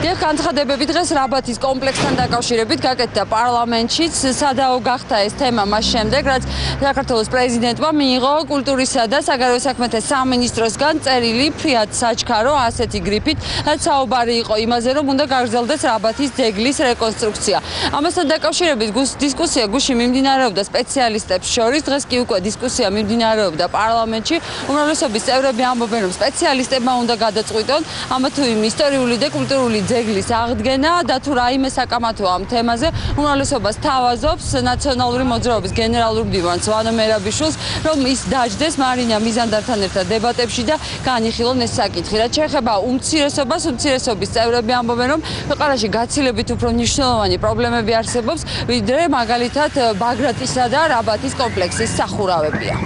დიახ, განცხადებები დღეს რაბათის კომპლექსთან დაკავშირებით გაკეთდა პარლამენტშიც. სადაო გახდა ეს თემა მას შემდეგ, რაც საქართველოს პრეზიდენტმა მიიღო კულტურისა და საგარეო საქმეთა სამინისტროსგან წერილი ფრიად საჩქარო ასეთი გრიფით, რაც საუბარი იყო იმაზე, რომ უნდა გაგრძელდეს რაბათის ძეგლის რეკონსტრუქცია. ამასთან დაკავშირებით დისკუსია გუშინ მიმდინარეობდა სპეციალისტებს შორის, დღეს კი უკვე დისკუსია მიმდინარეობდა პარლამენტში. უმრავლესობის წევრები ამბობენ, რომ სპეციალისტებმა უნდა გადაწყვიტონ ამა თუ იმ ისტორიული და კულტურული ძეგლის აღდგენა და თუ რაიმე საკამათოა ამ თემაზე. უმრავლესობას თავაზობს ნაციონალური მოძრაობის გენერალური მდივანს ვანო მერაბიშვილს, რომ ის დაждდეს მარინა მიზანდართან ერთად დებატებში და განიხილონ ეს საკითხი. რაც შეეხება უმცირესობას, უმცირესობის წევრები ამბობენ, რომ ქვეყანაში გაცილებით უფრო მნიშვნელოვანი პრობლემები არსებობს, ვიდრე მაგალითად ბაგრატისა და რაბათის კომპლექსის სახურავებია.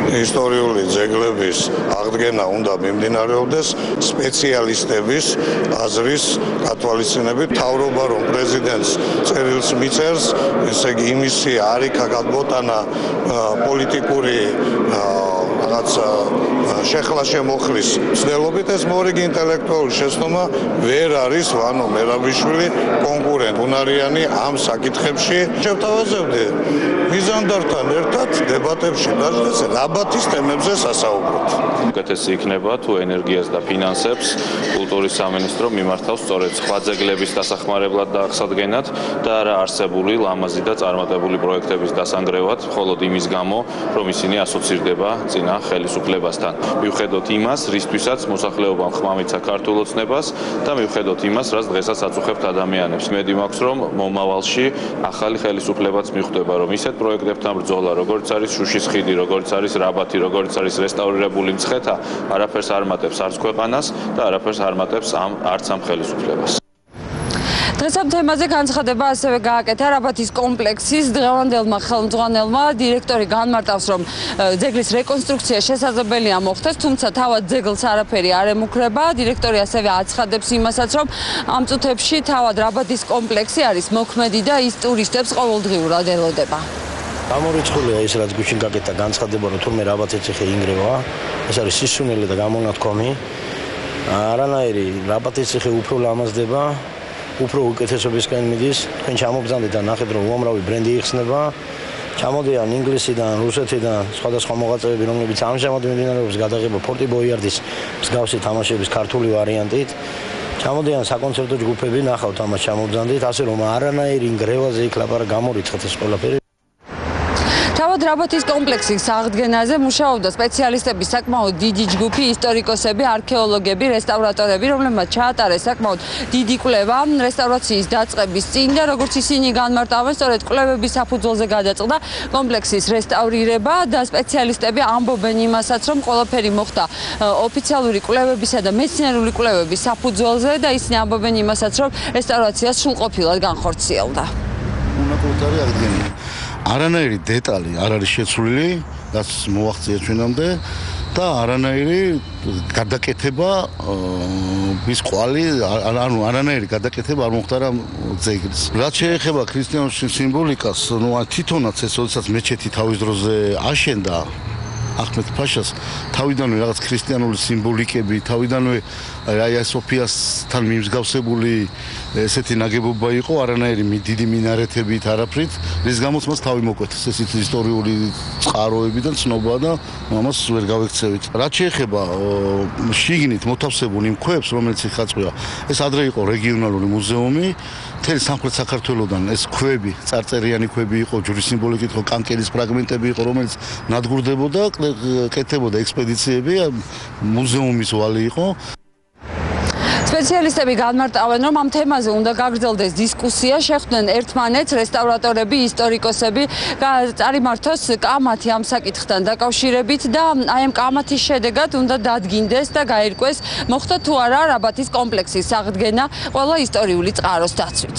ისტორიული ძეგლების აღდგენა უნდა მიმდინარეობდეს სპეციალისტების აზრის გათვალისწინებით. მთავრობა რომ პრეზიდენტს წერილს მიწერს, ესე იგი იმისი არ იქა გადმოტანა პოლიტიკური რაღაც შეხლა შემოხლის ცდელობით, ეს მორიგი ინტელექტუალური შეცდომა ვერ არის ვანო მერაბიშვილი კონკურენტ უნარიანი ამ საკითხებში. შევთავაზებდი მიზანდართან ერთად დებატებში დაждდეს რაბათის თემებზე სასაუბროთ. უკეთესი იქნება თუ ენერგიას და ფინანსებს კულტურის სამინისტრო მიმართავს სწორედ სხვა ძეგლების დასახმარებლად და აღსადგენად და არა არსებული ლამაზი და წარმატებული პროექტების დასანგრევად, მხოლოდ იმის გამო, რომ ისინი ასოცირდება წინა ხელისუფლებასთან. მივხედოთ იმას, რისთვისაც მოსახლეობამ ხმამიცა ქართულ ოცნებას და მივხედოთ იმას, რაც დღესაც აწუხებთ ადამიანებს. მედი მაქვს, რომ მომავალში ახალი ხელისუფლებაც მიხვდება, რომ ისეთ პროექტებთან ბრძოლა, როგორც არის შუშის ხიდი, როგორც არის რაბათი, როგორც არის რესტავრირებული მცხეთა, არაფერს არ მატებს არც ქვეყანას და არაფერს არ მატებს არც ამ ხელისუფლებას. დღეს ამ თემაზე განცხადება ასევე გააკეთა რაბათის კომპლექსის დღევანდელმა ხელმძღვანელმა. დირექტორი განმარტავს, რომ ძეგლის რეკონსტრუქცია შესაძლებელია მოხდეს, თუმცა თავად ძეგლს არაფერი არ ემუქრება. დირექტორი ასევე აცხადებს იმასაც, რომ ამ წუთებში თავად რაბათის კომპლექსი არის მოქმედი და ის ტურისტებს ყოველდღიურად ელოდება. გამორიცხულია ის, რაც გუშინ გაკეთდა განცხადება, რომ თურმე რაბათის ციხე ინგრევა. ეს არის სისუნელი და გამონათქვამი. არანაირი რაბათის ციხე უფრო ლამაზდება. უფრო უკეთესობისკენ მიდის. თქვენ ჩამოგზავნეთ და ნახეთ, რომ უამრავი ბრენდი იხსნება. ჩამოდიან ინგლისიდან, რუსეთიდან, სხვადასხვა მოღვაწეები, რომლებიც ამჟამად მიმდინარეობს გადაღება ფორტი ბოიარდის მსგავსი თამაშების ქართული ვარიანტით. ჩამოდიან საკონცერტო ჯგუფები, ნახავთ ამას ჩამოგზავნეთ, ასე რომ არანაირი ინგრევაზე იქ ლაპარაკი გამორიცხეთ ეს ყველაფერი. თავად რაბათის კომპლექსის აღდგენაზე მუშაობდა სპეციალისტების საკმაოდ დიდი ჯგუფი, ისტორიკოსები, არქეოლოგები, რესტავრატორები, რომლებმაც ჩაატარეს საკმაოდ დიდი კვლევა რესტავრაციის დაწყების წინ და როგორც ისინი განმარტავენ, სწორედ კვლევების საფუძველზე გადაწყდა კომპლექსის რესტავრირება და სპეციალისტები ამბობენ იმასაც, რომ ყველაფერი მოხდა ოფიციალური კვლევებისა და მეცნიერული კვლევების საფუძველზე და ისინი ამბობენ იმასაც, რომ რესტავრაცია სრულყოფილად განხორციელდა. უნაკოთარი აღდგენილი. არანაირი დეტალი არ არის შეცვლილი, რაც მოაღწია ჩვენამდე და არანაირი გადაკეთება ის ყვალი, ანუ არანაირი გადაკეთება არ მოხდარა ძეგლის. რაც შეეხება ქრისტიანულ სიმბოლიკას, ნუ თვითონაც ეს როდესაც მეჩეთი თავის დროზე აშენდა ახმედ ფაშას, თავიდანვე რაღაც ქრისტიანული სიმბოლიკები, თავიდანვე აია სოფიასთან მიმსგავსებული ესეთი ნაგებობა იყო, არანაირი დიდი მინარეთებით, არაფრით, რის გამოც მას თავი მოკვეთეს ესეთი ისტორიული წყაროები და ცნობა და ამას ვერ გავექცევით. რაც შეეხება შიგნით მოთავსებულ იმ ქვებს, რომელიც იხაწვია, ეს ადრე იყო რეგიონალური მუზეუმი, მთელი სამხრეთ საქართველოსდან ეს ქვები, წარწერიანი ქვები იყო, ჯვრის სიმბოლიკით იყო, კანკელის ფრაგმენტები იყო, რომელიც ნადგურდებოდა, კეთდებოდა ექსპედიციები, მუზეუმის ვალი იყო. სპეციალისტები განმარტავენ, რომ ამ თემაზე უნდა გაგრძელდეს დისკუსია, შეხვდნენ ერთმანეთს რესტავრატორები, ისტორიკოსები, წარიმართოს კამათი ამ საკითხთან დაკავშირებით და აი ამ კამათის შედეგად უნდა დადგინდეს და გაირკვეს, მოხდა თუ არა რაბათის კომპლექსის აღდგენა ყველა ისტორიული წყაროს დაცვით.